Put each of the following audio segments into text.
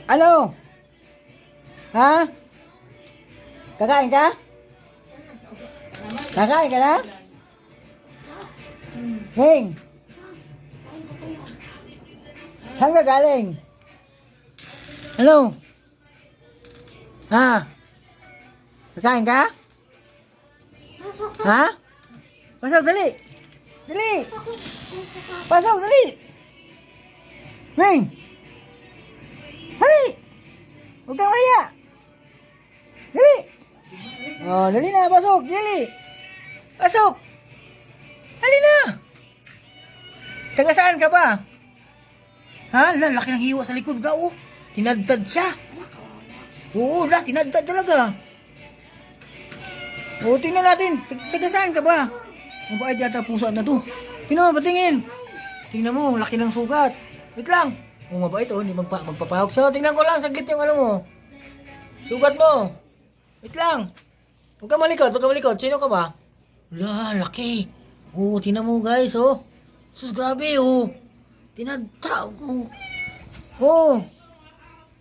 Ano? Ha? Kakain ka? Kakain ka na? Ming! Saan ka galing? Ano? Ha? Kakain ka? Ha? Pasok, dali! Dali! Pasok, dali! Ming! Dali! Huwag kang maya! Dali! Oh, dali na, pasok! Dali! Pasok! Dali na! Taga saan ka ba? Ha? Laki ng hiwa sa likod ka, oh. Tinadtad siya. Oo, tinadtad talaga. Oo, tingnan natin. Taga saan ka ba? Mabait yata pusa na to. Tingnan mo, patingin. Tingnan mo, laki ng sugat. Wait lang. Oo, mabait oh, hindi magpapahawak siya. Tingnan ko lang, saglit yung ano mo. Sugat mo. Wait lang. Huwag ka malikot, huwag ka malikot. Sino ka ba? Laki. Oo, tingnan mo guys, oh. Sus, grabe, oh. Tinadtad, oh. Oh.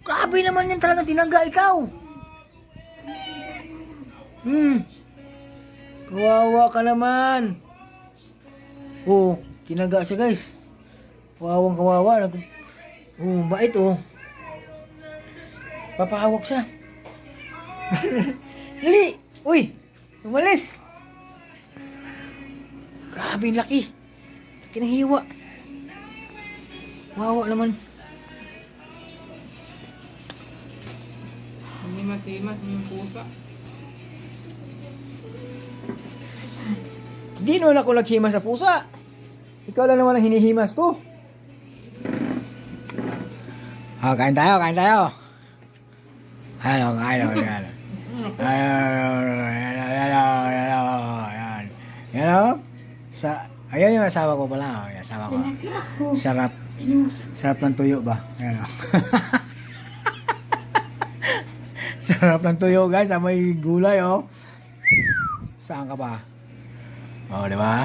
Grabe naman yan talaga, tinaga ikaw. Kawawa ka naman. Oh, tinaga siya guys. Kawawang kawawa. Oh, bait oh. Papahawak siya. Dali! Uy! Umalis! Grabe, laki. Laki ng hiwa. Kawawa naman. Himas-himas yung pusa. Hindi naman ako naghimas sa pusa. Ikaw lang naman ang hinihimas ko. Oh, kain tayo, kain tayo. Ano, kain tayo, kain. Yan o. Ayan yung asawa ko pala. Yung asawa ko. Sarap. Sarap ng tuyo ba? Ayan o. Sarap ng tuyo guys. May gulay o. Saan ka ba? O, di ba?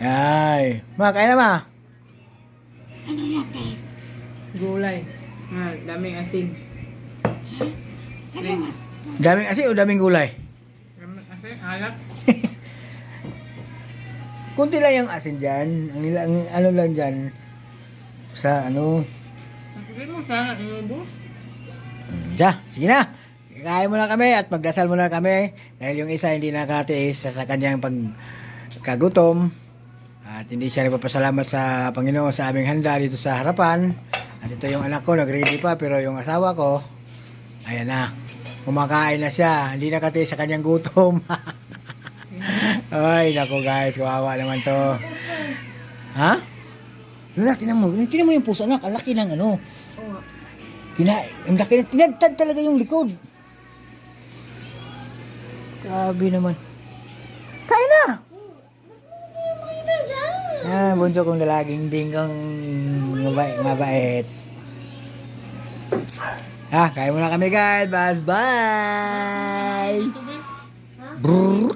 Ay. Ma, kain na ma. Ano yan, Dave? Gulay. Daming asin. Please. Daming asin o daming gulay? Daming asin, alat. Kunti lang yung asin dyan. Ang ano lang dyan. Sa ano. Sige mo sana inubos. Diya, sige na. Kain mo na kami at magdasal mo na kami. Dahil yung isa hindi nakatiis sa kanyang pagkagutom. At hindi siya nagpapasalamat sa Panginoon sa aming handa dito sa harapan. At ito yung anak ko, nag-ready pa. Pero yung asawa ko, ayan na. Kumakain na siya. Hindi nakatiis sa kanyang gutom. Ay, nako guys. Kawawa naman to. Ha? Lala, tinan mo yung puso anak. Ang laki ng ano. Ang laki ng tinadtad talaga yung likod. Sabi naman. Kain na! Ah, bunso kong lalaging dinggang mabait. Kain muna kami guys. Bye! Brrr!